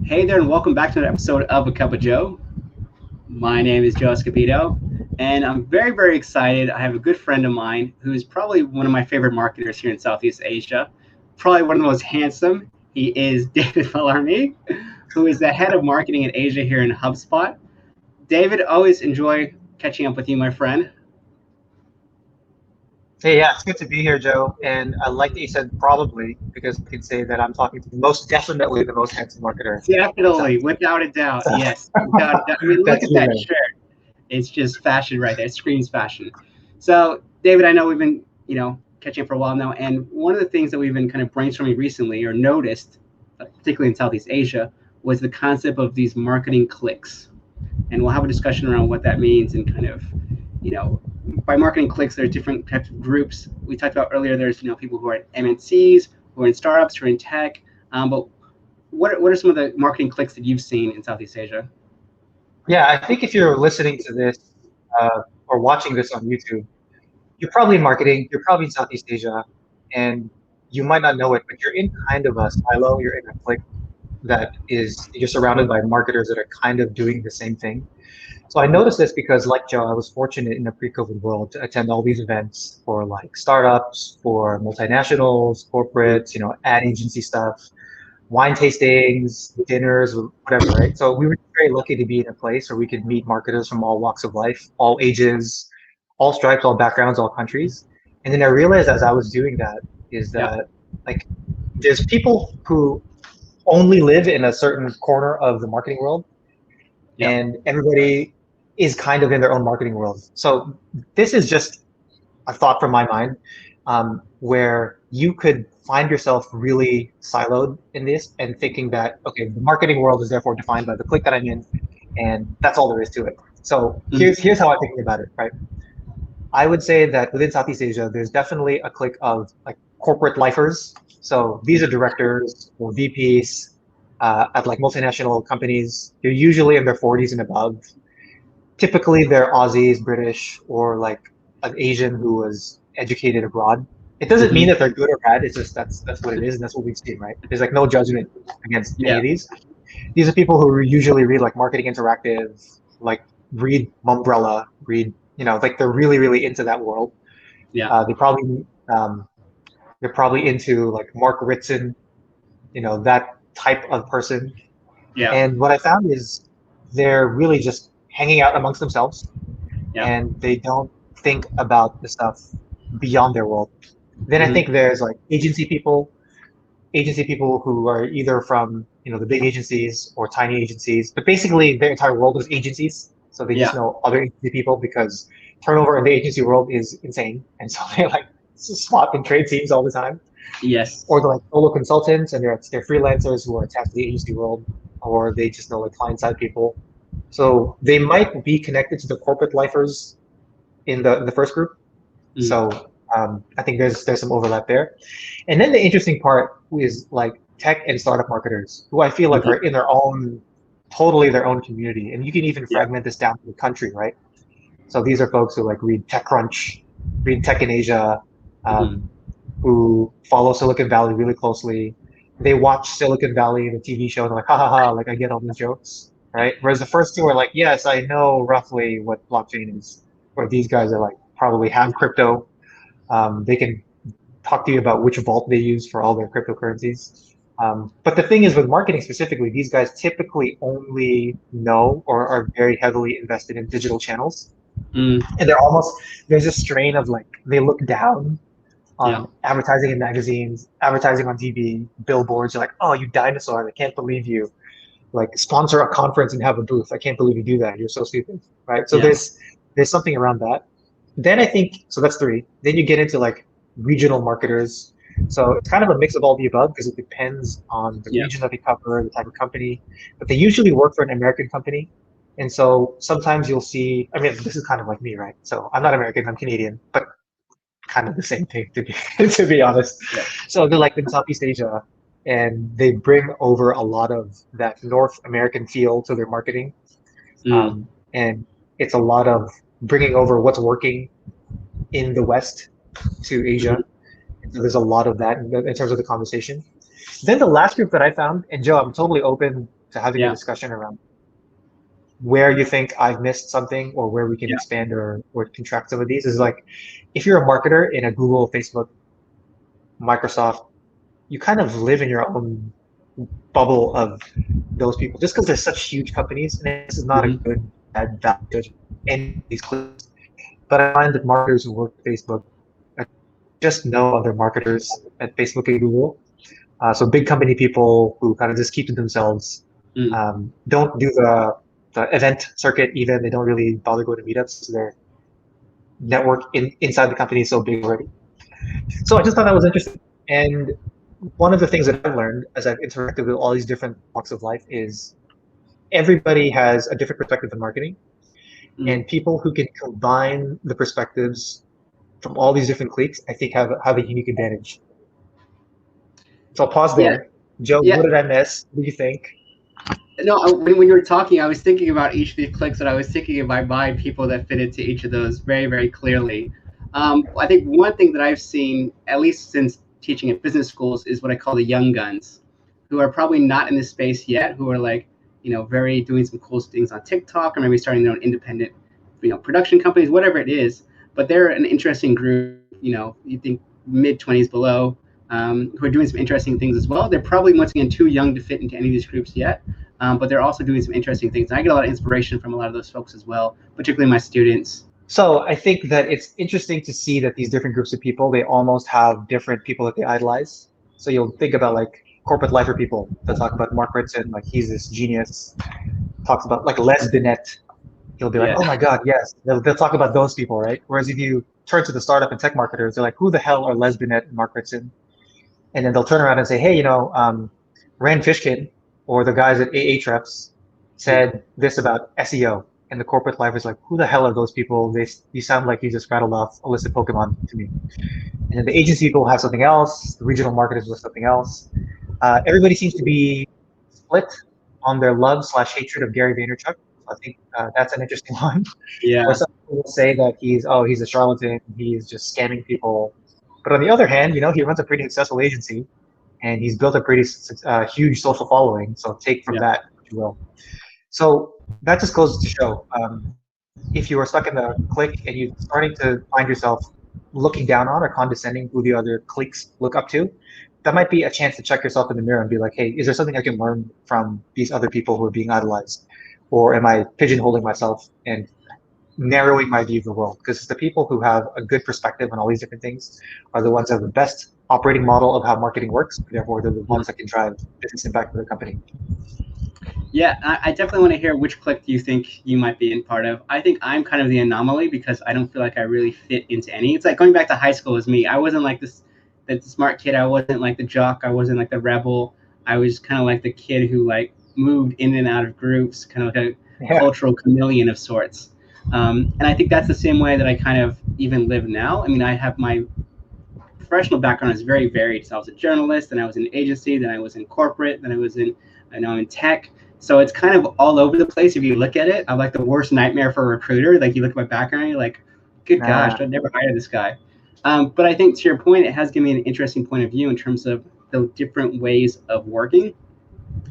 Hey there, and welcome back to another episode of A Cup of Joe. My name is Joe Escobedo, and I'm very, very excited. I have a good friend of mine who is probably one of my favorite marketers here in Southeast Asia, probably one of the most handsome. He is David Fallarme, who is the head of marketing in Asia here in HubSpot. David, always enjoy catching up with you, my friend. Hey, yeah, it's good to be here, Joe. And I like that you said probably because I can say that I'm talking to most definitely the most handsome marketer in Definitely, Southeast without a doubt, Asia. yes, without a doubt. I mean, look That's at you, that man. shirt. It's just fashion right there. It screams fashion. So, David, I know we've been, catching up for a while now, and one of the things that we've been kind of brainstorming recently or noticed, particularly in Southeast Asia, was the concept of these marketing cliques. And we'll have a discussion around what that means and kind of, you know, by marketing cliques, there are different types of groups. We talked about earlier, there's, people who are at MNCs, who are in startups, who are in tech. But what are some of the marketing cliques that you've seen in Southeast Asia? Yeah, I think if you're listening to this or watching this on YouTube, you're probably in marketing, you're probably in Southeast Asia, and you might not know it, but you're in kind of a silo, you're in a clique that is, you're surrounded by marketers that are kind of doing the same thing. So I noticed this because, like Joe, I was fortunate in the pre-COVID world to attend all these events for like startups, for multinationals, corporates, ad agency stuff, wine tastings, dinners, whatever, right? So we were very lucky to be in a place where we could meet marketers from all walks of life, all ages, all stripes, all backgrounds, all countries. And then I realized as I was doing that is Yeah, that like there's people who only live in a certain corner of the marketing world yeah. and everybody is kind of in their own marketing world. So this is just a thought from my mind, where you could find yourself really siloed in this and thinking that, okay, the marketing world is therefore defined by the clique that I'm in, and that's all there is to it. So Mhm. here's how I'm thinking about it, right? I would say that within Southeast Asia, there's definitely a clique of like corporate lifers. So these are directors or VPs at like multinational companies. They're usually in their 40s and above. Typically, they're Aussies, British, or like an Asian who was educated abroad. It doesn't mean Mhm. that they're good or bad. It's just that's what it is, and that's what we've seen, right? There's like no judgment against any Yeah. of these. These are people who usually read like Marketing Interactive, like read Mumbrella, read like they're really really into that world. Yeah. They probably um, they're probably into like Mark Ritson, that type of person. Yeah. And what I found is they're really just hanging out amongst themselves Yeah. and they don't think about the stuff beyond their world. Then I think Mhm. there's like agency people who are either from the big agencies or tiny agencies, but basically their entire world is agencies. So they just Yeah. know other agency people because turnover in the agency world is insane, and so they like swap and trade teams all the time. Or Yes. they're like solo consultants and they're freelancers who are attached to the agency world, or they just know like client side people. So they might be connected to the corporate lifers in the first group. Mm. So I think there's some overlap there. And then the interesting part is like tech and startup marketers who I feel like are Mhm. in their own, totally their own community. And you can even Yeah. fragment this down to the country, right? So these are folks who like read TechCrunch, read Tech in Asia, Mhm. um, who follow Silicon Valley really closely. They watch Silicon Valley, the TV show, and they're like, ha ha ha, like I get all these jokes, right? Whereas the first two are like, yes, I know roughly what blockchain is. Where these guys are like probably have crypto. They can talk to you about which vault they use for all their cryptocurrencies. But the thing is, with marketing specifically, these guys typically only know or are very heavily invested in digital channels. Mm. And there's a strain of like, they look down Yeah. on advertising in magazines, advertising on TV, billboards. You're like, oh, you dinosaur! I can't believe you like sponsor a conference and have a booth. I can't believe you do that. You're so stupid, right? So Yeah. there's something around that. Then I think so. That's three. Then you get into like regional marketers. So it's kind of a mix of all the above because it depends on the Yeah. region that they cover, the type of company. But they usually work for an American company. And so sometimes you'll see, I mean, this is kind of like me, right? So I'm not American, I'm Canadian, but kind of the same thing to be to be honest. Yeah. So they're like in Southeast Asia, and they bring over a lot of that North American feel to their marketing, Mm. and it's a lot of bringing over what's working in the West to Mhm. Asia. And so there's a lot of that in terms of the conversation. Then the last group that I found, and Joe, I'm totally open. to having a discussion around where you think I've missed something or where we can expand or contract some of these. Is like, if you're a marketer in a Google, Facebook, Microsoft, you kind of live in your own bubble of those people just because they're such huge companies. And this is not a good bad value judgment in these clips. But I find that marketers who work at Facebook just know other marketers at Facebook and Google. So big company people who kind of just keep to themselves, don't do the event circuit even. They don't really bother going to meetups. So their network inside the company is so big already. So I just thought that was interesting. And one of the things that I've learned as I've interacted with all these different walks of life is everybody has a different perspective in marketing. And people who can combine the perspectives from all these different cliques, I think have a unique advantage. So I'll pause there. Joe, what did I miss? What do you think? No, when you were talking, I was thinking about each of these cliques, and I was thinking in my mind people that fit into each of those very, very clearly. I think one thing that I've seen, at least since teaching at business schools, is what I call the young guns, who are probably not in this space yet, who are like, very doing some cool things on TikTok, or maybe starting their own independent, production companies, whatever it is. But they're an interesting group, you think mid-20s below, who are doing some interesting things as well. They're probably, once again, too young to fit into any of these groups yet. But they're also doing some interesting things. And I get a lot of inspiration from a lot of those folks as well, particularly my students. So I think that it's interesting to see that these different groups of people, they almost have different people that they idolize. So you'll think about like corporate lifer people that talk about Mark Ritson, like he's this genius, talks about like Les Binet. He'll be like, oh my God, yes. They'll talk about those people, right? Whereas if you turn to the startup and tech marketers, they're like, who the hell are Les Binet and Mark Ritson? And then they'll turn around and say, hey, Rand Fishkin or the guys at Ahrefs said this about SEO. And the corporate life is like, who the hell are those people? You sound like you just rattled off a list of Pokemon to me. And then the agency people have something else. The regional marketers with something else. Everybody seems to be split on their love/hatred of Gary Vaynerchuk. I think that's an interesting one. Yeah. Where some people will say that he's a charlatan, he's just scamming people. But on the other hand, he runs a pretty successful agency, and he's built a pretty huge social following. So take from that what you will. So that just goes to show, if you are stuck in the clique and you're starting to find yourself looking down on or condescending who the other cliques look up to, that might be a chance to check yourself in the mirror and be like, hey, is there something I can learn from these other people who are being idolized? Or am I pigeonholing myself and narrowing my view of the world? Because the people who have a good perspective on all these different things are the ones that have the best operating model of how marketing works. Therefore, they're the ones that can drive business impact for the company. Yeah, I definitely want to hear which clique you think you might be in part of. I think I'm kind of the anomaly because I don't feel like I really fit into any. It's like going back to high school as me. I wasn't like the smart kid. I wasn't like the jock. I wasn't like the rebel. I was kind of like the kid who like moved in and out of groups, kind of like a cultural chameleon of sorts. And I think that's the same way that I kind of even live now. I mean, I have my professional background is very varied. So I was a journalist, then I was in an agency, then I was in corporate, then I know I'm in tech. So it's kind of all over the place if you look at it. I'm like the worst nightmare for a recruiter. Like you look at my background, you're like, good gosh, I'd never hire this guy. But I think to your point, it has given me an interesting point of view in terms of the different ways of working.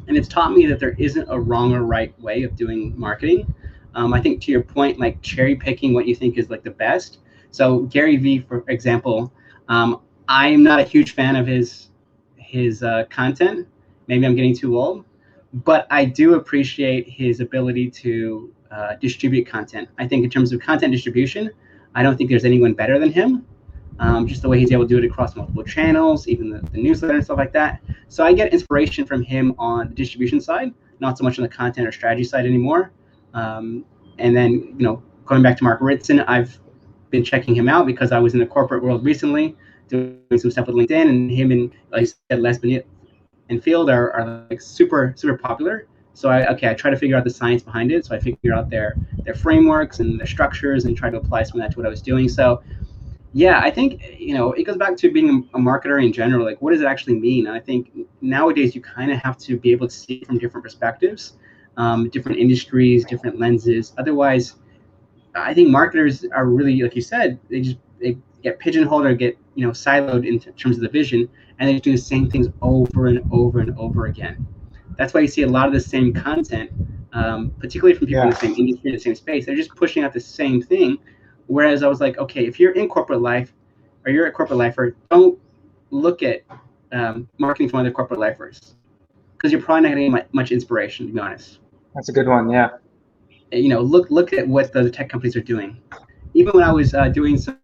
And it's taught me that there isn't a wrong or right way of doing marketing. I think to your point, like cherry picking what you think is like the best. So Gary Vee, for example, I'm not a huge fan of his content. Maybe I'm getting too old. But I do appreciate his ability to distribute content. I think in terms of content distribution, I don't think there's anyone better than him. Just the way he's able to do it across multiple channels, even the newsletter and stuff like that. So I get inspiration from him on the distribution side, not so much on the content or strategy side anymore. And then, going back to Mark Ritson, I've been checking him out because I was in the corporate world recently doing some stuff with LinkedIn, and him and, like I said, Les Binet and Field are like super, super popular. So I try to figure out the science behind it. So I figure out their frameworks and their structures and try to apply some of that to what I was doing. So yeah, I think, it goes back to being a marketer in general. Like, what does it actually mean? And I think nowadays you kind of have to be able to see it from different perspectives, different industries, different lenses. Otherwise, I think marketers are really, like you said, they get pigeonholed or get, siloed in terms of the vision, and they do the same things over and over and over again. That's why you see a lot of the same content, particularly from people in the same industry, in the same space. They're just pushing out the same thing. Whereas I was like, okay, if you're in corporate life or you're a corporate lifer, don't look at marketing from other corporate lifers, because you're probably not getting much inspiration, to be honest. That's a good one. Yeah. Look at what the tech companies are doing. Even when I was doing some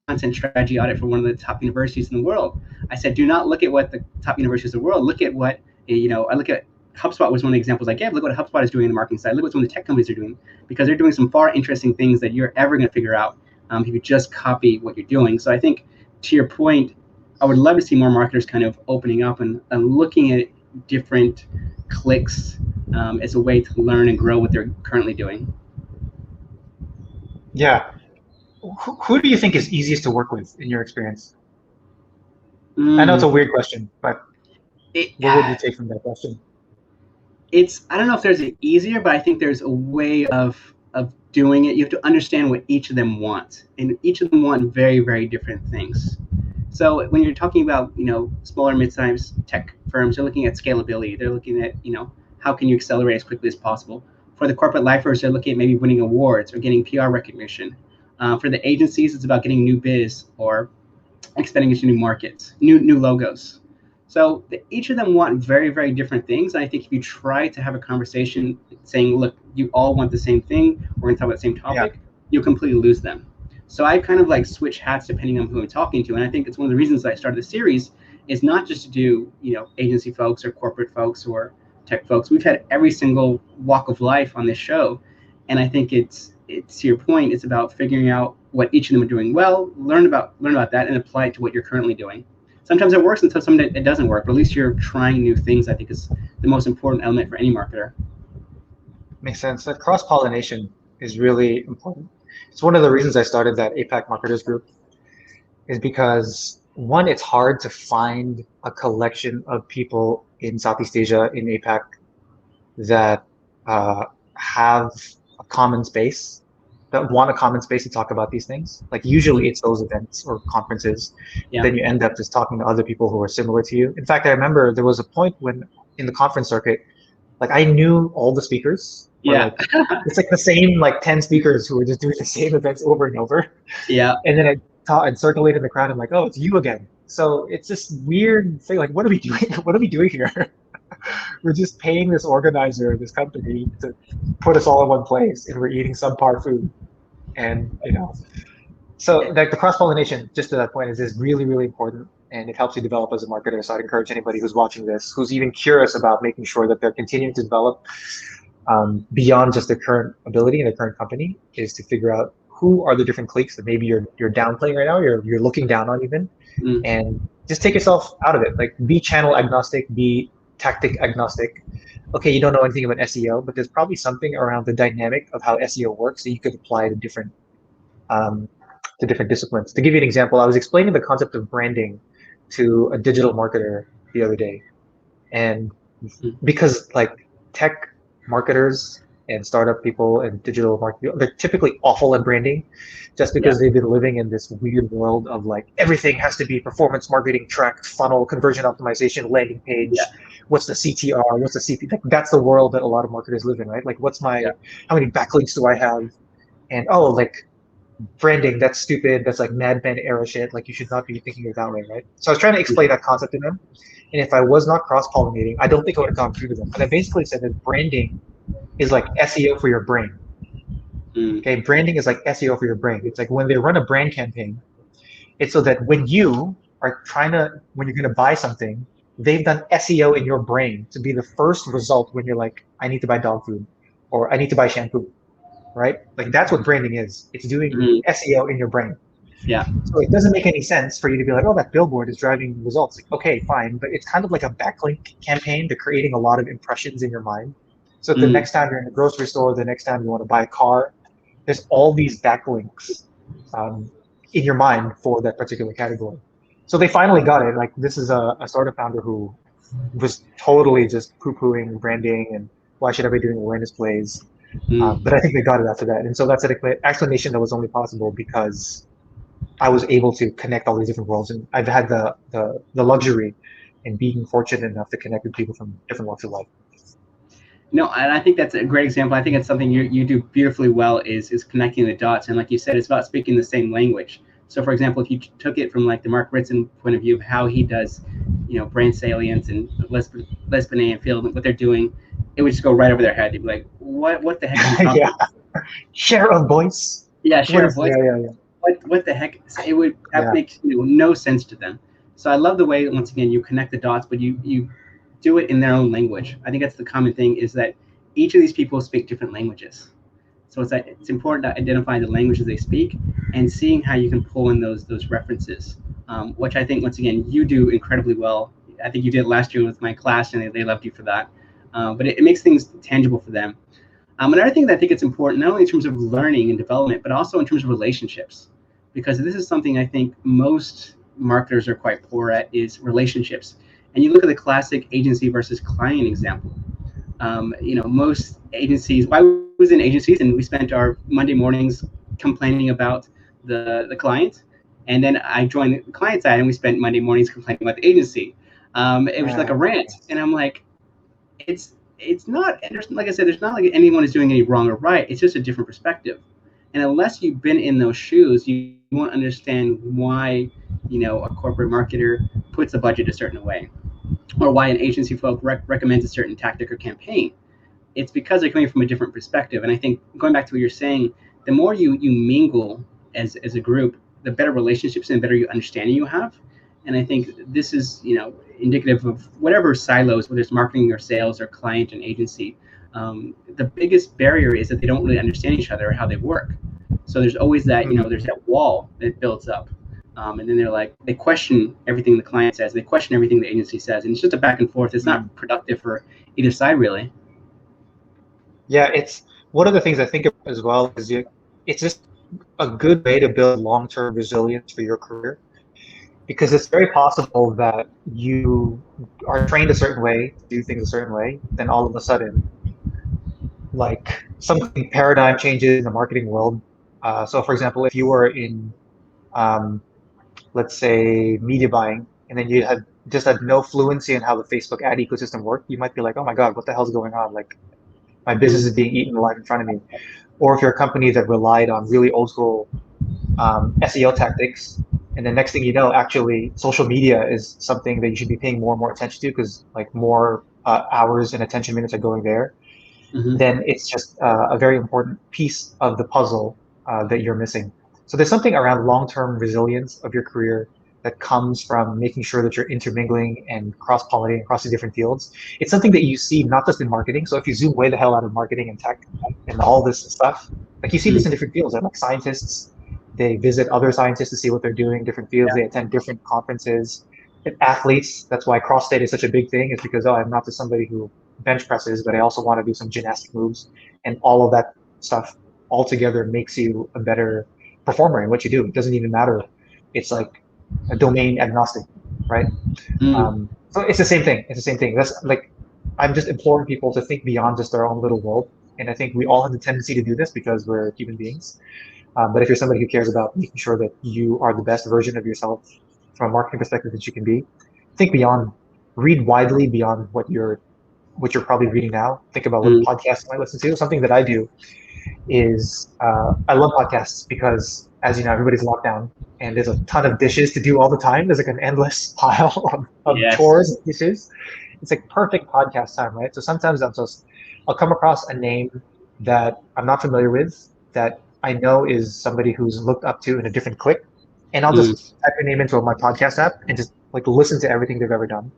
content strategy audit for one of the top universities in the world, I said, do not look at what the top universities in the world. Look at what I look at. HubSpot was one of the examples I gave. Look what HubSpot is doing in the marketing side. Look what some of the tech companies are doing, because they're doing some far interesting things that you're ever going to figure out if you just copy what you're doing. So I think, to your point, I would love to see more marketers kind of opening up and looking at different Cliques as a way to learn and grow what they're currently doing. Yeah. Who do you think is easiest to work with in your experience? I know it's a weird question, but what would you take from that question? I don't know if there's an easier, but I think there's a way of doing it. You have to understand what each of them want, and each of them want very, very different things. So when you're talking about smaller, mid-sized tech firms, they're looking at scalability. They're looking at how can you accelerate as quickly as possible. For the corporate lifers, they're looking at maybe winning awards or getting PR recognition. For the agencies, it's about getting new biz or expanding into new markets, new logos. So each of them want very, very different things. And I think if you try to have a conversation saying, look, you all want the same thing, we're going to talk about the same topic, you'll completely lose them. So I kind of like switch hats depending on who I'm talking to. And I think it's one of the reasons I started the series is not just to do, agency folks or corporate folks or tech folks. We've had every single walk of life on this show. And I think it's to your point, it's about figuring out what each of them are doing well, learn about that, and apply it to what you're currently doing. Sometimes it works, and sometimes it doesn't work. But at least you're trying new things. I think is the most important element for any marketer. Makes sense. That cross-pollination is really important. It's one of the reasons I started that APAC marketers group, is because one, it's hard to find a collection of people in Southeast Asia, in APAC, that have a common space, that want a common space to talk about these things. Like usually it's those events or conferences. Then you end up just talking to other people who are similar to you. In fact, I remember there was a point when in the conference circuit, like I knew all the speakers. Yeah. It's like the same 10 speakers who were just doing the same events over and over. Yeah. And then I'd circulate in the crowd. I'm like, oh, it's you again. So it's this weird thing. Like, what are we doing? What are we doing here? We're just paying this organizer, this company, to put us all in one place, and we're eating subpar food. And so like the cross-pollination, just to that point, is really, really important, and it helps you develop as a marketer. So I'd encourage anybody who's watching this, who's even curious about making sure that they're continuing to develop beyond just their current ability in their current company, is to figure out who are the different cliques that maybe you're downplaying right now, you're looking down on even, and just take yourself out of it. Like be channel agnostic, be tactic agnostic. Okay, you don't know anything about SEO, but there's probably something around the dynamic of how SEO works that you could apply to different disciplines. To give you an example, I was explaining the concept of branding to a digital marketer the other day, and because like tech marketers and startup people and digital marketing, they're typically awful at branding, just because they've been living in this weird world of like everything has to be performance marketing, tracked funnel, conversion optimization, landing page. What's the CTR? What's the CP? Like that's the world that a lot of marketers live in, right? Like what's my how many backlinks do I have? And like branding, that's stupid. That's like Mad Men era shit. Like you should not be thinking it that way, right? So I was trying to explain that concept to them. And if I was not cross-pollinating, I don't think I would have gone through to them. But I basically said that branding is like SEO for your brain. Okay, branding is like SEO for your brain. It's like when they run a brand campaign, it's so that when you are when you're going to buy something, they've done SEO in your brain to be the first result when you're like, I need to buy dog food or I need to buy shampoo, right? Like that's what branding is. It's doing SEO in your brain. Yeah. So it doesn't make any sense for you to be like, oh, that billboard is driving results. Like, okay, fine. But it's kind of like a backlink campaign to creating a lot of impressions in your mind. So the next time you're in a grocery store, the next time you want to buy a car, there's all these backlinks in your mind for that particular category. So they finally got it. Like this is a startup founder who was totally just poo-pooing branding and why should I be doing awareness plays? But I think they got it after that. And so that's an explanation that was only possible because I was able to connect all these different worlds, and I've had the luxury and being fortunate enough to connect with people from different walks of life. No, and I think that's a great example. I think it's something you do beautifully well is connecting the dots. And like you said, it's about speaking the same language. So for example, if you took it from like the Mark Ritson point of view of how he does, brand salience and lesbian and field, what they're doing, it would just go right over their head. They'd be like, what the heck are you talking Yeah, about? share of voice. Yeah, What share a is? voice. Yeah, yeah, yeah, What the heck? It would that yeah. makes no sense to them. So I love the way once again you connect the dots, but you do it in their own language. I think that's the common thing is that each of these people speak different languages. So it's important to identify the languages they speak and seeing how you can pull in those references, which I think once again you do incredibly well. I think you did last year with my class, and they loved you for that. But it makes things tangible for them. Another thing that I think it's important, not only in terms of learning and development, but also in terms of relationships, because this is something I think most marketers are quite poor at is relationships. And you look at the classic agency versus client example. Most agencies, why was in agencies, and we spent our Monday mornings complaining about the client, and then I joined the client side, and we spent Monday mornings complaining about the agency. It was like a rant, and I'm like, it's not. There's, like I said, there's not like anyone is doing any wrong or right. It's just a different perspective, and unless you've been in those shoes, you won't understand why a corporate marketer puts a budget a certain way, or why an agency folk recommends a certain tactic or campaign. It's because they're coming from a different perspective. And I think going back to what you're saying, the more you mingle as a group, the better relationships and better understanding you have. And I think this is indicative of whatever silos, whether it's marketing or sales or client and agency. The biggest barrier is that they don't really understand each other or how they work. So there's always that there's that wall that builds up. And then they question everything the client says, they question everything the agency says, and it's just a back and forth. It's not productive for either side, really. Yeah, it's one of the things I think of as well is it's just a good way to build long-term resilience for your career because it's very possible that you are trained a certain way to do things a certain way, then all of a sudden, like something paradigm changes in the marketing world. So, for example, if you were in, um, let's say, media buying, and then you had no fluency in how the Facebook ad ecosystem worked, you might be like, oh my God, what the hell's going on? Like my business is being eaten alive in front of me. Or if you're a company that relied on really old school SEO tactics, and the next thing you know, actually, social media is something that you should be paying more and more attention to because like more hours and attention minutes are going there. Mm-hmm. Then it's just a very important piece of the puzzle that you're missing. So there's something around long-term resilience of your career that comes from making sure that you're intermingling and cross-pollinating across the different fields. It's something that you see not just in marketing. So if you zoom way the hell out of marketing and tech and all this stuff, like you see this in different fields. Like scientists, they visit other scientists to see what they're doing, different fields. They attend different conferences. And athletes, that's why CrossFit is such a big thing, is because, oh, I'm not just somebody who bench presses, but I also want to do some gymnastic moves, and all of that stuff all together makes you a better performer in what you do. It doesn't even matter. It's like a domain agnostic, right? Mm. So it's the same thing. It's the same thing. That's like I'm just imploring people to think beyond just their own little world, and I think we all have the tendency to do this because we're human beings. But if you're somebody who cares about making sure that you are the best version of yourself from a marketing perspective that you can be, think beyond, read widely beyond what you're probably reading now. Think about what Mm. podcasts you might listen to. Something that I do is I love podcasts because, as you know, everybody's locked down and there's a ton of dishes to do all the time. There's like an endless pile of Yes. chores and dishes. It's like perfect podcast time, right? So sometimes I'll come across a name that I'm not familiar with that I know is somebody who's looked up to in a different clique, and I'll Mm. just type their name into my podcast app and just like listen to everything they've ever done.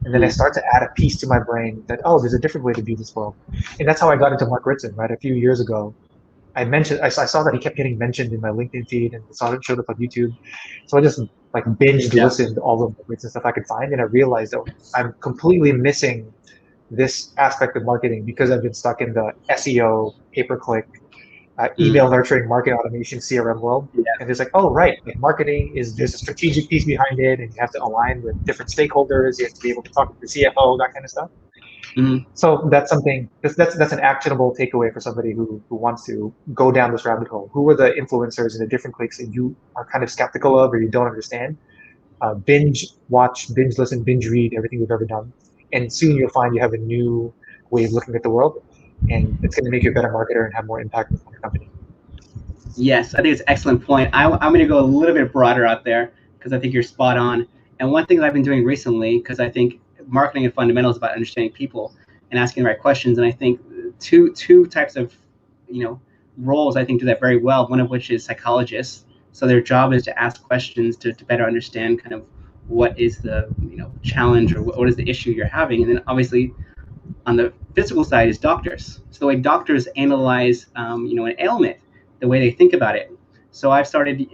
And then I Mm. start to add a piece to my brain that, oh, there's a different way to view this world. And that's how I got into Mark Ritson, right? A few years ago, I saw that he kept getting mentioned in my LinkedIn feed and saw it showed up on YouTube. So I just like binged Yeah. listened all of the Ritson stuff I could find. And I realized that I'm completely missing this aspect of marketing because I've been stuck in the SEO, pay-per-click, Mm. email nurturing, market automation, CRM world. Yeah. And it's like, oh, right, like marketing there's a strategic piece behind it, and you have to align with different stakeholders. You have to be able to talk to the CFO, that kind of stuff. Mm. So that's something that's an actionable takeaway for somebody who wants to go down this rabbit hole. Who are the influencers in the different cliques that you are kind of skeptical of or you don't understand? binge watch, binge listen, binge read everything we've ever done. And soon you'll find you have a new way of looking at the world, and it's going to make you a better marketer and have more impact on your company. Yes, I think it's an excellent point. I'm going to go a little bit broader out there because I think you're spot on. And one thing that I've been doing recently, because I think marketing and fundamentals is about understanding people and asking the right questions. And I think two types of roles I think do that very well. One of which is psychologists. So their job is to ask questions to better understand kind of what is the challenge or what is the issue you're having. And then obviously on the physical side is doctors. So the way doctors analyze, an ailment, the way they think about it. So I've started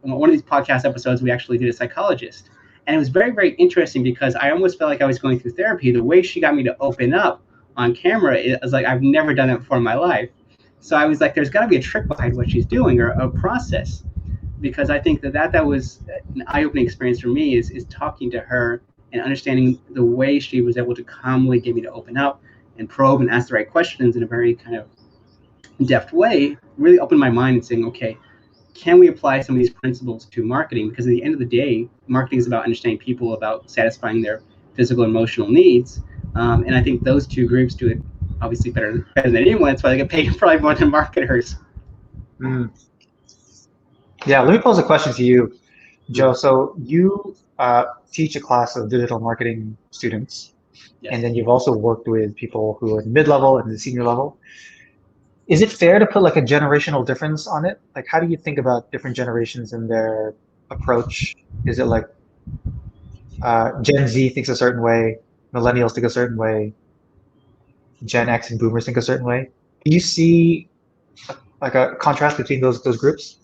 one of these podcast episodes. We actually did a psychologist, and it was very, very interesting because I almost felt like I was going through therapy. The way she got me to open up on camera, it was like I've never done it before in my life. So I was like, there's got to be a trick behind what she's doing or a process, because I think that was an eye-opening experience for me is talking to her and understanding the way she was able to calmly get me to open up and probe and ask the right questions in a very kind of deft way, really opened my mind and saying, okay, can we apply some of these principles to marketing? Because at the end of the day, marketing is about understanding people, about satisfying their physical and emotional needs. And I think those two groups do it obviously better than anyone. That's why they get paid probably more than marketers. Mm. Yeah, let me pose a question to you, Joe. So you teach a class of digital marketing students, Yes. and then you've also worked with people who are mid-level and the senior level. Is it fair to put like a generational difference on it? Like, how do you think about different generations and their approach? Is it like Gen Z thinks a certain way, millennials think a certain way, Gen X and boomers think a certain way? Do you see like a contrast between those groups?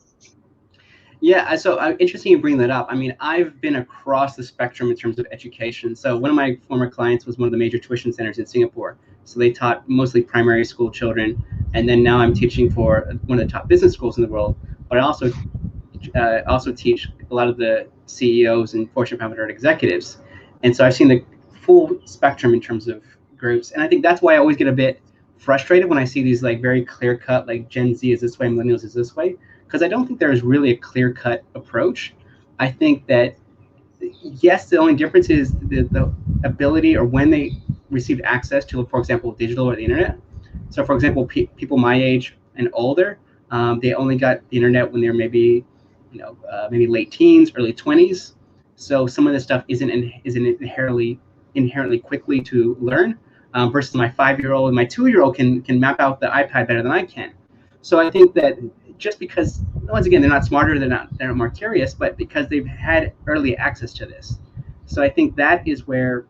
Yeah, so interesting you bring that up. I mean, I've been across the spectrum in terms of education. So one of my former clients was one of the major tuition centers in Singapore. So they taught mostly primary school children, and then now I'm teaching for one of the top business schools in the world. But I also teach a lot of the CEOs and Fortune 500 executives, and so I've seen the full spectrum in terms of groups. And I think that's why I always get a bit frustrated when I see these like very clear cut, like Gen Z is this way, millennials is this way, because I don't think there is really a clear-cut approach. I think that, yes, the only difference is the ability or when they received access to, for example, digital or the internet. So, for example, people my age and older, they only got the internet when they're maybe, maybe late teens, early 20s. So some of this stuff isn't inherently quickly to learn, versus my 5-year-old and my 2-year-old can map out the iPad better than I can. So I think that just because, once again, they're not smarter, they're more curious, but because they've had early access to this. So I think that is where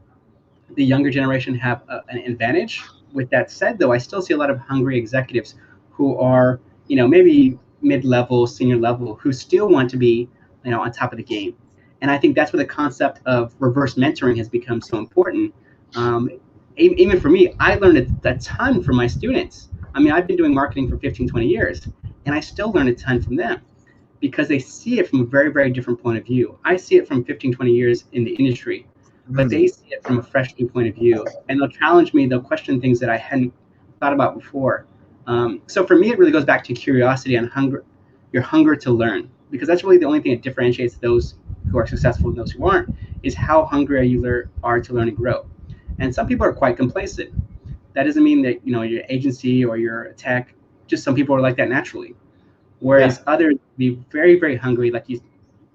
the younger generation have an advantage. With that said, though, I still see a lot of hungry executives who are, maybe mid-level, senior level, who still want to be, on top of the game. And I think that's where the concept of reverse mentoring has become so important. Um, Even for me, I learned a ton from my students. I mean, I've been doing marketing for 15, 20 years, and I still learn a ton from them because they see it from a very, very different point of view. I see it from 15, 20 years in the industry, but they see it from a fresh new point of view. And they'll challenge me, they'll question things that I hadn't thought about before. So for me, it really goes back to curiosity and hunger, your hunger to learn, because that's really the only thing that differentiates those who are successful and those who aren't, is how hungry you are to learn and grow. And some people are quite complacent. That doesn't mean that your agency or your tech, just some people are like that naturally. Whereas others be very, very hungry. Like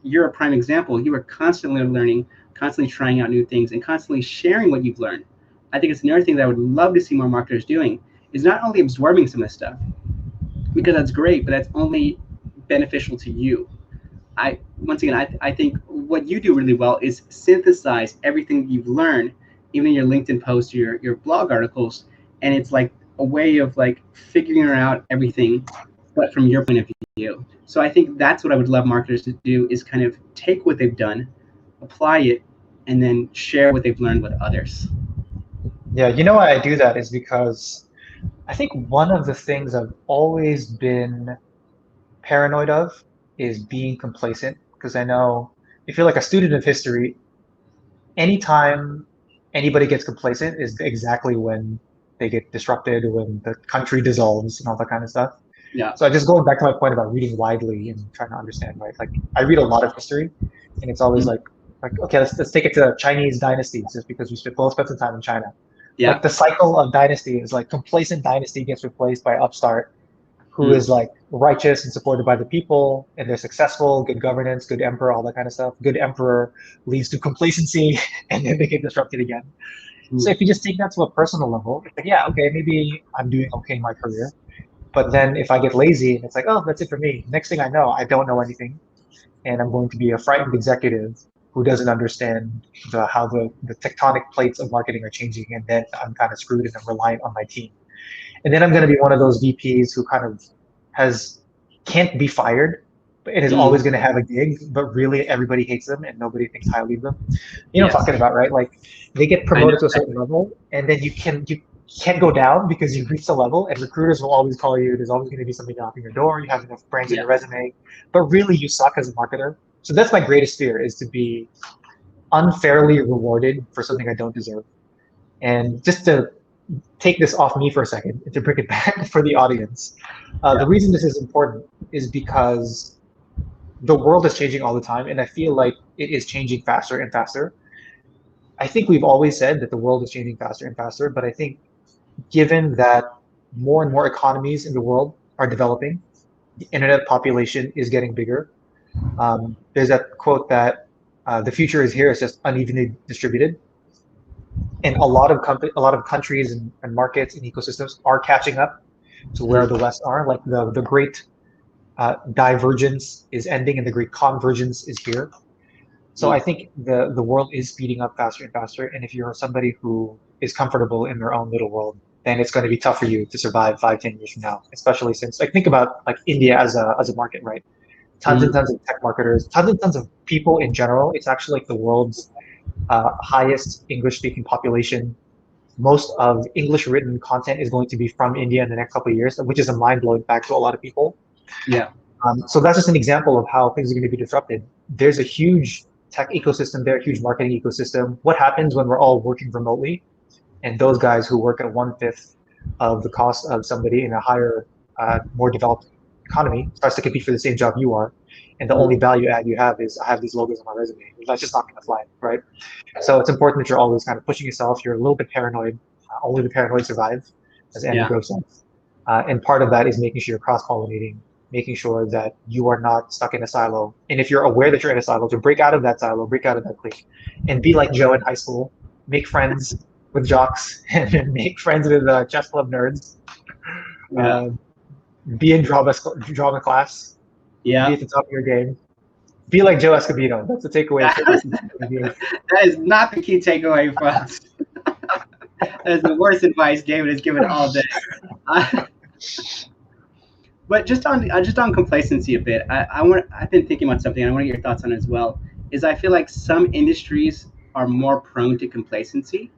you're a prime example. You are constantly learning, constantly trying out new things, and constantly sharing what you've learned. I think it's another thing that I would love to see more marketers doing, is not only absorbing some of this stuff, because that's great, but that's only beneficial to you. I think what you do really well is synthesize everything you've learned, even in your LinkedIn posts, your blog articles, and it's like a way of like figuring out everything, but from your point of view. So I think that's what I would love marketers to do, is kind of take what they've done, apply it, and then share what they've learned with others. Yeah, you know why I do that is because I think one of the things I've always been paranoid of is being complacent. Because I know if you're like a student of history, anytime anybody gets complacent is exactly when they get disrupted, when the country dissolves and all that kind of stuff. Yeah. So just going back to my point about reading widely and trying to understand, right? Like I read a lot of history, and it's always like Like, okay, let's take it to Chinese dynasties, just because we both spent some time in China. Yeah. Like the cycle of dynasty is like complacent dynasty gets replaced by upstart, who Mm. is like righteous and supported by the people, and they're successful, good governance, good emperor, all that kind of stuff. Good emperor leads to complacency, and then they get disrupted again. So Mm. if you just take that to a personal level, it's like, yeah, okay, maybe I'm doing okay in my career. But then if I get lazy and it's like, oh, that's it for me. Next thing I know, I don't know anything, and I'm going to be a frightened executive who doesn't understand how the tectonic plates of marketing are changing, and then I'm kind of screwed and I'm reliant on my team. And then I'm going to be one of those VPs who kind of has can't be fired, and is Mm. always going to have a gig, but really everybody hates them and nobody thinks highly of them. You know what I'm Yes. talking about, right? Like they get I know. promoted to a certain level, and then you can't go down because you reach the level, and recruiters will always call you. There's always going to be somebody knocking your door. You have enough brands in Yeah. your resume, but really you suck as a marketer. So that's my greatest fear, is to be unfairly rewarded for something I don't deserve. And just to take this off me for a second and to bring it back for the audience, Yeah. the reason this is important is because the world is changing all the time, and I feel like it is changing faster and faster. I think we've always said that the world is changing faster and faster, but I think given that more and more economies in the world are developing, the internet population is getting bigger. There's that quote that the future is here, it's just unevenly distributed. And a lot of countries and markets and ecosystems are catching up to where Mm. the West are. Like the great divergence is ending and the great convergence is here. So I Mm. think the world is speeding up faster and faster. And if you're somebody who is comfortable in their own little world, then it's going to be tough for you to survive 5, 10 years from now. Especially since, like, think about like India as a market, right? Tons and Mm. tons of tech marketers, tons and tons of people in general. It's actually like the world's highest English speaking population. Most of English written content is going to be from India in the next couple of years, which is a mind blowing fact to a lot of people. Yeah. So that's just an example of how things are going to be disrupted. There's a huge tech ecosystem there, a huge marketing ecosystem. What happens when we're all working remotely, and those guys who work at 1/5 of the cost of somebody in a higher, more developed economy starts to compete for the same job you are, and the only Mm. value add you have is I have these logos on my resume. That's just not going to fly, right? So it's important that you're always kind of pushing yourself. You're a little bit paranoid. Only the paranoid survive, as Andy Yeah. Grove says. And part of that is making sure you're cross-pollinating, making sure that you are not stuck in a silo. And if you're aware that you're in a silo, to break out of that silo, break out of that clique, and be like Joe in high school, make friends with jocks and make friends with chess club nerds. Yeah. Uh, be in drama class. Be Yeah. at the top of your game. Be like Joe Escobedo. That's the takeaway for That is not the key takeaway, folks. That is the worst advice David has given all day. Uh, but just on complacency a bit, I've been thinking about something. I want to get your thoughts on it as well. Is I feel like some industries are more prone to complacency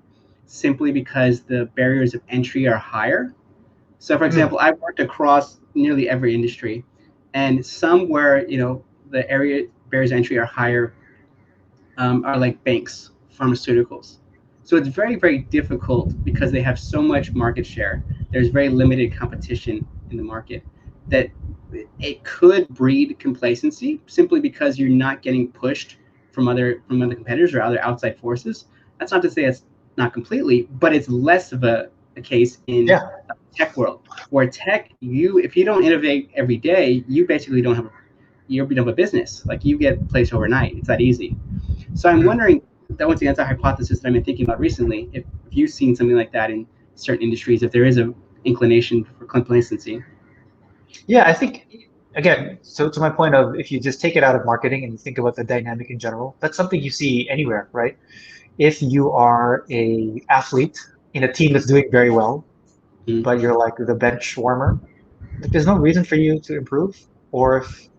simply because the barriers of entry are higher. So, for Mm, example, I've worked across nearly every industry, and some where the area barriers of entry are higher are like banks, pharmaceuticals. So it's very, very difficult because they have so much market share. There's very limited competition in the market that it could breed complacency simply because you're not getting pushed from other competitors or other outside forces. That's not to say it's not completely, but it's less of a case in yeah. tech world where tech you if you don't innovate every day, you basically don't have a business. Like you get placed overnight. It's that easy. So I'm Mm. wondering, that once again, that's a hypothesis that I've been thinking about recently. If you've seen something like that in certain industries, if there is a inclination for complacency. Yeah, I think again, so to my point of if you just take it out of marketing and you think about the dynamic in general, that's something you see anywhere, right? If you are a athlete in a team that's doing very well, Mm. but you're like the bench warmer, like there's no reason for you to improve. Or if,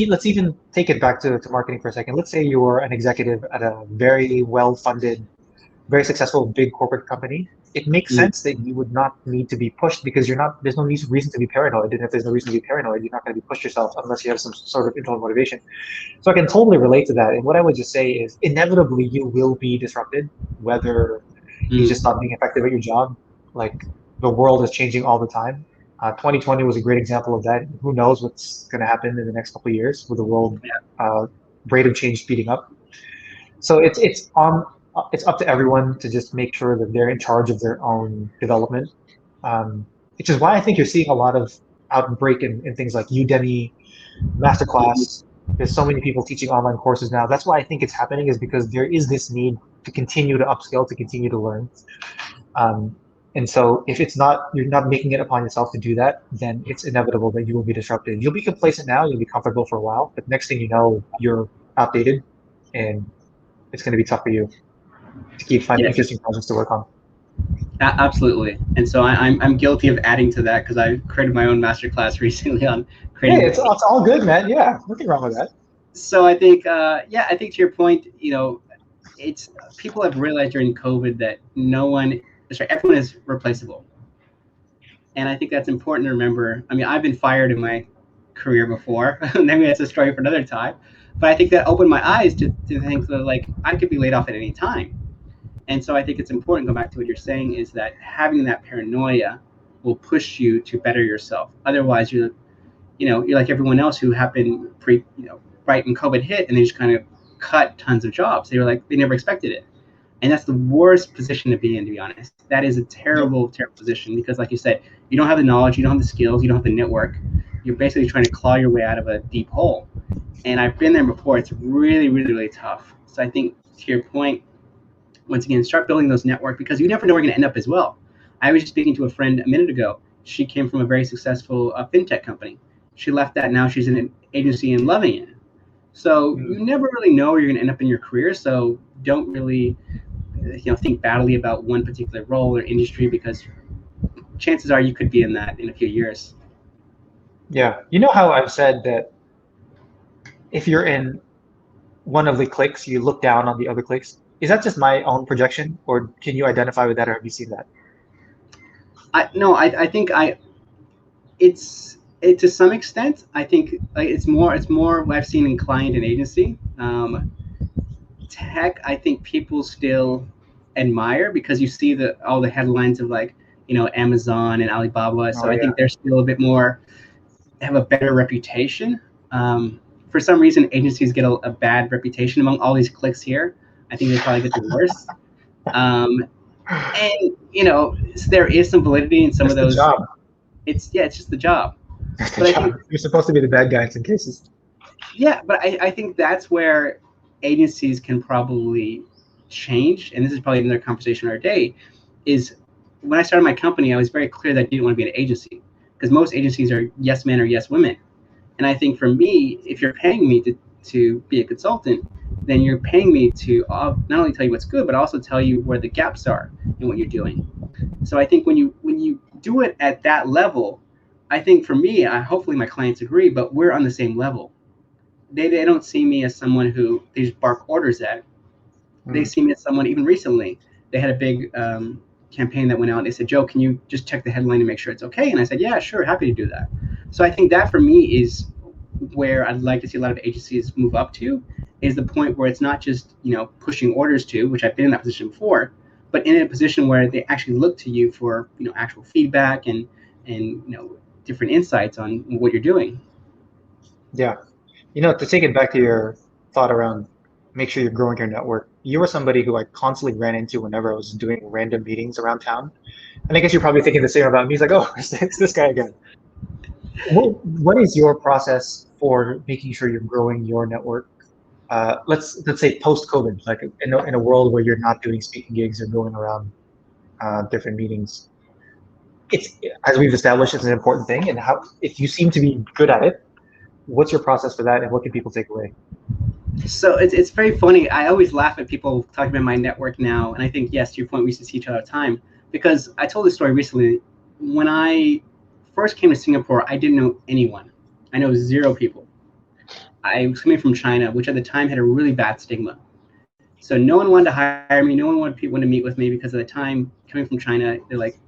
let's even take it back to marketing for a second. Let's say you're an executive at a very well-funded, very successful big corporate company. It makes Mm. sense that you would not need to be pushed because there's no reason to be paranoid. And if there's no reason to be paranoid, you're not going to be pushed yourself unless you have some sort of internal motivation. So I can totally relate to that. And what I would just say is inevitably you will be disrupted, whether you just Mm. stop being effective at your job. Like the world is changing all the time. 2020 was a great example of that. Who knows what's going to happen in the next couple of years with the world Yeah. uh, rate of change speeding up. So it's up to everyone to just make sure that they're in charge of their own development. Which is why I think you're seeing a lot of outbreak in things like Udemy, Masterclass. There's so many people teaching online courses now. That's why I think it's happening, is because there is this need to continue to upskill, to continue to learn. Um, and so if you're not making it upon yourself to do that, then it's inevitable that you will be disrupted. You'll be complacent now, you'll be comfortable for a while, but next thing you know, you're outdated, and it's going to be tough for you to keep finding Yeah, interesting projects to work on. absolutely. And so I'm guilty of adding to that because I created my own masterclass recently on Hey, creating. it's all good, man. Yeah, nothing wrong with that. So I think, I think to your point, it's people have realized during COVID that everyone is replaceable. And I think that's important to remember. I mean, I've been fired in my career before. Maybe that's a story for another time. But I think that opened my eyes to think that, like, I could be laid off at any time. And so I think it's important, go back to what you're saying, is that having that paranoia will push you to better yourself. Otherwise, you're like everyone else who happened right when COVID hit, and they just kind of cut tons of jobs. They never expected it. And that's the worst position to be in, to be honest. That is a Yep. terrible, terrible position because, like you said, you don't have the knowledge, you don't have the skills, you don't have the network. You're basically trying to claw your way out of a deep hole. And I've been there before. It's really, really, really tough. So I think, to your point, once again, start building those network because you never know where you're going to end up as well. I was just speaking to a friend a minute ago. She came from a very successful fintech company. She left that. Now she's in an agency and loving it. So Mm. you never really know where you're going to end up in your career. So don't really think badly about one particular role or industry because chances are you could be in that in a few years. Yeah. You know how I've said that if you're in one of the cliques, you look down on the other cliques? Is that just my own projection, or can you identify with that, or have you seen that? I think it to some extent. I think it's more what I've seen in client and agency. Tech, I think people still admire because you see all the headlines of, like, Amazon and Alibaba. So Oh I yeah. think they're still a bit more, have a better reputation. For some reason, agencies get a bad reputation among all these clicks here. I think they probably get the worst. Um, and there is some validity in some That's of the those. job. It's just the job. That's the But I think, job. You're supposed to be the bad guy in some cases. yeah, but I think that's where agencies can probably change. And this is probably another conversation our day. Is when I started my company, I was very clear that I didn't want to be an agency because most agencies are yes men or yes women. And I think for me, if you're paying me to be a consultant, then you're paying me to not only tell you what's good, but also tell you where the gaps are in what you're doing. So I think when you do it at that level, I think for me, hopefully my clients agree, but we're on the same level. They don't see me as someone who they just bark orders at. They Mm. see me as someone. Even recently, they had a big campaign that went out. They said, "Joe, can you just check the headline and make sure it's okay?" And I said, "Yeah, sure, happy to do that." So I think that for me is where I'd like to see a lot of agencies move up to, is the point where it's not just pushing orders to, which I've been in that position before, but in a position where they actually look to you for actual feedback and different insights on what you're doing. Yeah. To take it back to your thought around make sure you're growing your network, you were somebody who I constantly ran into whenever I was doing random meetings around town. And I guess you're probably thinking the same about me. He's like, oh, it's this guy again. What is your process for making sure you're growing your network? Let's say post-COVID, like in a world where you're not doing speaking gigs or going around different meetings. It's as we've established, it's an important thing. And how if you seem to be good at it, what's your process for that, and what can people take away? So it's very funny. I always laugh at people talking about my network now, and I think, yes, to your point, we used to see each other all the time because I told this story recently. When I first came to Singapore, I didn't know anyone. I know zero people. I was coming from China, which at the time had a really bad stigma. So no one wanted to hire me. No one wanted to meet with me because at the time, coming from China, they're like,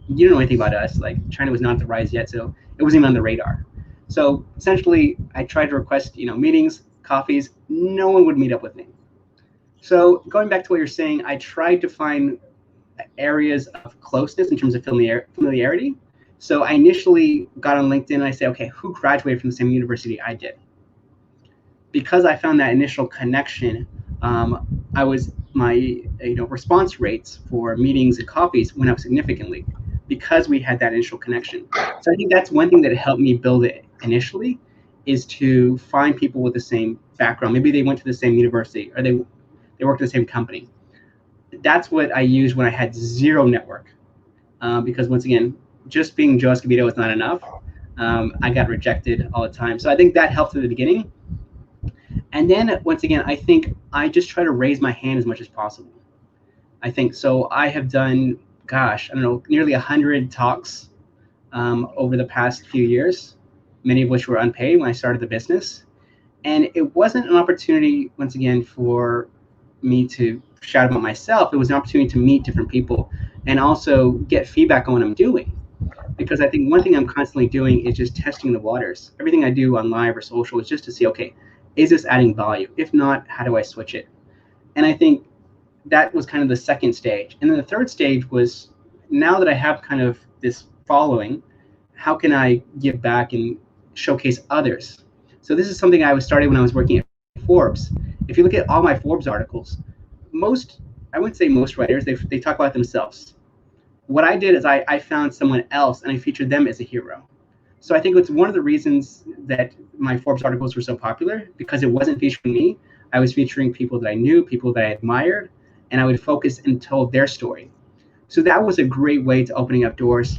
you don't know anything about us. Like, China was not at the rise yet, so it wasn't even on the radar. So essentially, I tried to request meetings, coffees. No one would meet up with me. So going back to what you're saying, I tried to find areas of closeness in terms of familiarity. So I initially got on LinkedIn and I said, okay, who graduated from the same university I did? Because I found that initial connection, My response rates for meetings and coffees went up significantly because we had that initial connection. So I think that's one thing that helped me build it initially, is to find people with the same background. Maybe they went to the same university, or they worked at the same company. That's what I used when I had zero network, because once again, just being Joe Escobedo is not enough. I got rejected all the time. So I think that helped in the beginning. And then once again, I think I just try to raise my hand as much as possible. I think so. I have done, gosh, I don't know, nearly 100 talks over the past few years, many of which were unpaid when I started the business. And it wasn't an opportunity, once again, for me to shout about myself. It was an opportunity to meet different people and also get feedback on what I'm doing. Because I think one thing I'm constantly doing is just testing the waters. Everything I do on live or social is just to see, okay, is this adding value? If not, how do I switch it? And I think that was kind of the second stage. And then the third stage was, now that I have kind of this following, how can I give back and showcase others? So this is something I was started when I was working at Forbes. If you look at all my Forbes articles, I wouldn't say most writers, they talk about themselves. What I did is I found someone else and I featured them as a hero. So I think it's one of the reasons that my Forbes articles were so popular, because it wasn't featuring me. I was featuring people that I knew, people that I admired, and I would focus and tell their story. So that was a great way to opening up doors.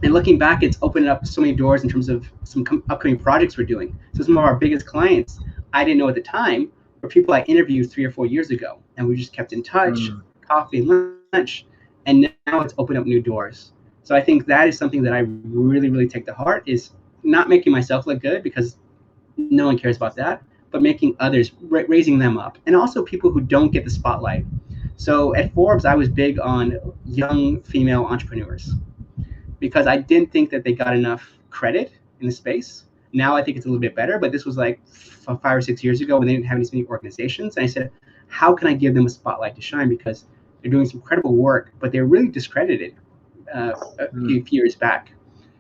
And looking back, it's opened up so many doors in terms of some upcoming projects we're doing. So some of our biggest clients, I didn't know at the time, were people I interviewed 3 or 4 years ago. And we just kept in touch, coffee and lunch. And now it's opened up new doors. So I think that is something that I really, really take to heart, is not making myself look good, because no one cares about that, but making others, raising them up. And also people who don't get the spotlight. So at Forbes, I was big on young female entrepreneurs, because I didn't think that they got enough credit in the space. Now I think it's a little bit better, but this was like 5 or 6 years ago when they didn't have any organizations. And I said, how can I give them a spotlight to shine? Because they're doing some incredible work, but they're really discredited a few years back.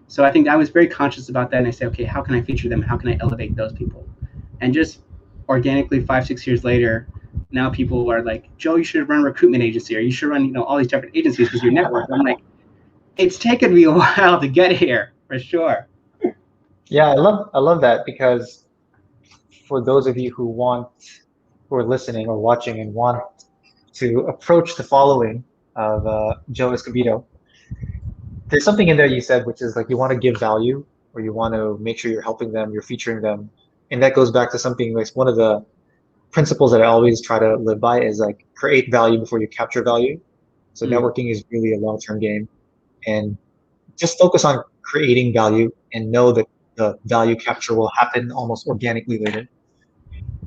So I think I was very conscious about that. And I said, okay, how can I feature them? How can I elevate those people? And just organically, 5, 6 years later, now people are like, Joe, you should run a recruitment agency, or you should run, all these different agencies because your network. I'm like, it's taken me a while to get here, for sure. Yeah, I love that, because for those of you who are listening or watching and want to approach the following of Joe Escobedo, there's something in there you said, which is like, you want to give value, or you want to make sure you're helping them, you're featuring them. And that goes back to something like, one of the principles that I always try to live by is like, create value before you capture value. So networking is really a long-term game, and just focus on creating value and know that the value capture will happen almost organically later.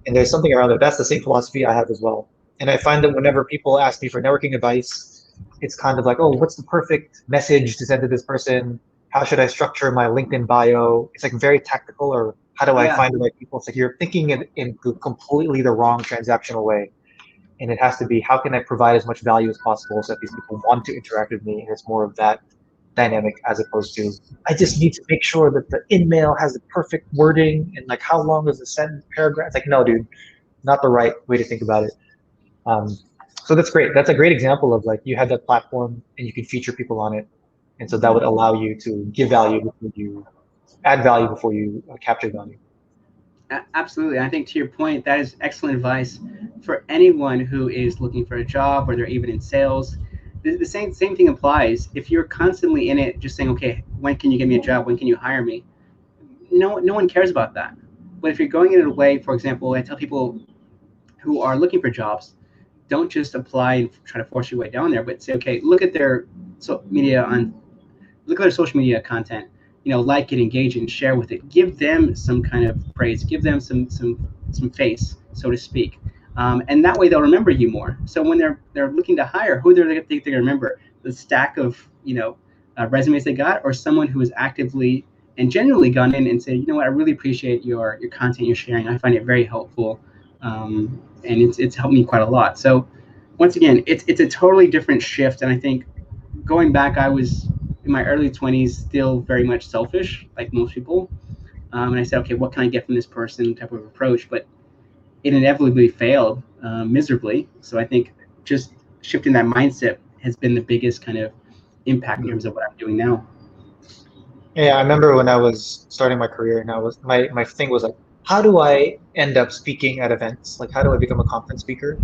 And there's something around it. That's the same philosophy I have as well. And I find that whenever people ask me for networking advice, it's kind of like, oh, what's the perfect message to send to this person? How should I structure my LinkedIn bio? It's like very tactical, or how do I find the right people? It's like you're thinking it in completely the wrong transactional way. And it has to be, how can I provide as much value as possible so that these people want to interact with me? And it's more of that dynamic, as opposed to, I just need to make sure that the email has the perfect wording and like, how long is the sentence paragraph? It's like, no, dude, not the right way to think about it. So that's great. That's a great example of like, you had that platform and you can feature people on it. And so that would allow you to give value before you add value, before you capture value. Absolutely. I think to your point, that is excellent advice for anyone who is looking for a job, or they're even in sales. The same thing applies. If you're constantly in it, just saying, okay, when can you give me a job? When can you hire me? No one cares about that. But if you're going in a way, for example, I tell people who are looking for jobs, don't just apply and try to force your way down there, but say, okay, look at their social media content, like it, engage it, and share with it. Give them some kind of praise, give them some face, so to speak. And that way they'll remember you more. So when they're looking to hire, who they're going to remember? The stack of resumes they got, or someone who has actively and genuinely gone in and said, you know what, I really appreciate your content you're sharing. I find it very helpful, and it's helped me quite a lot. So once again, it's a totally different shift. And I think going back, I was in my early 20s, still very much selfish, like most people. And I said, okay, what can I get from this person type of approach? But it inevitably failed miserably. So I think just shifting that mindset has been the biggest kind of impact in terms of what I'm doing now. Yeah, I remember when I was starting my career, and I was my thing was like, how do I end up speaking at events? Like, how do I become a conference speaker?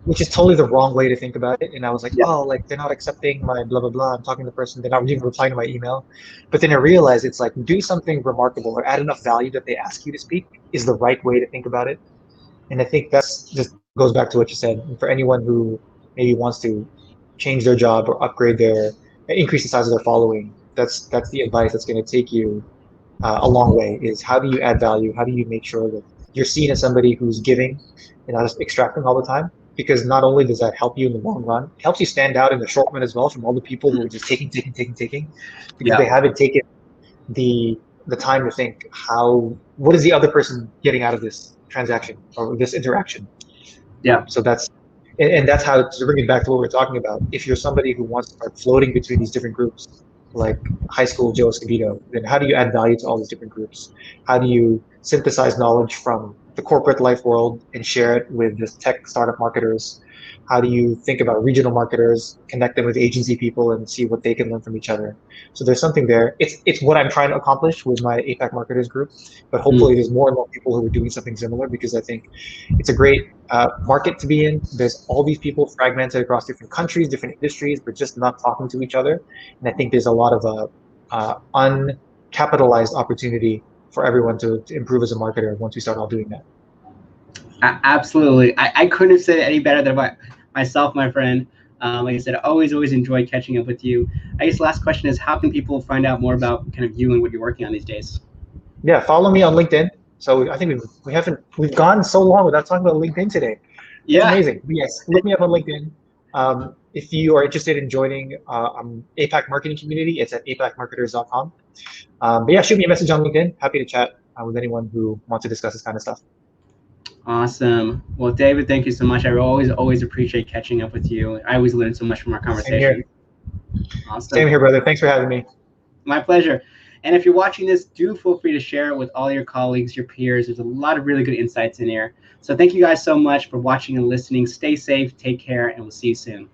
Which is totally the wrong way to think about it. And I was like, Yeah, oh, like they're not accepting my blah blah blah. I'm talking to the person, they're not even replying to my email. But then I realized it's like do something remarkable or add enough value that they ask you to speak is the right way to think about it. And I think that's just goes back to what you said. And for anyone who maybe wants to change their job or upgrade their increase the size of their following, that's the advice that's going to take you a long way. Is how do you add value? How do you make sure that you're seen as somebody who's giving and not just extracting all the time? Because not only does that help you in the long run, it helps you stand out in the short run as well from all the people who are just taking, taking, taking, taking, because yeah, they haven't taken the time to think what is the other person getting out of this transaction or this interaction. yeah. So and that's how to bring it back to what we're talking about. If you're somebody who wants to start floating between these different groups, like high school Joe Escobedo, then how do you add value to all these different groups? How do you synthesize knowledge from the corporate life world and share it with the tech startup marketers? How do you think about regional marketers, connect them with agency people and see what they can learn from each other? So there's something there. It's what I'm trying to accomplish with my APAC marketers group, but hopefully Mm. there's more and more people who are doing something similar because I think it's a great market to be in. There's all these people fragmented across different countries, different industries, but just not talking to each other. And I think there's a lot of uncapitalized opportunity for everyone to improve as a marketer once we start all doing that. Absolutely. I couldn't have said it any better than myself, my friend. Like I said, I always enjoy catching up with you. I guess last question is, how can people find out more about kind of you and what you're working on these days? Yeah, follow me on LinkedIn. So I think we've gone so long without talking about LinkedIn today. That's Yeah, amazing. But yes, look me up on LinkedIn. If you are interested in joining APAC marketing community, it's at apacmarketers.com. But yeah, shoot me a message on LinkedIn. Happy to chat with anyone who wants to discuss this kind of stuff. awesome. Well, David, thank you so much. I always appreciate catching up with you. I always learn so much from our Same conversation. here. Same Awesome. here, brother. Thanks for having me. My pleasure. And if you're watching this, do feel free to share it with all your colleagues, your peers. There's a lot of really good insights in here. So thank you guys so much for watching and listening. Stay safe, take care, and we'll see you soon.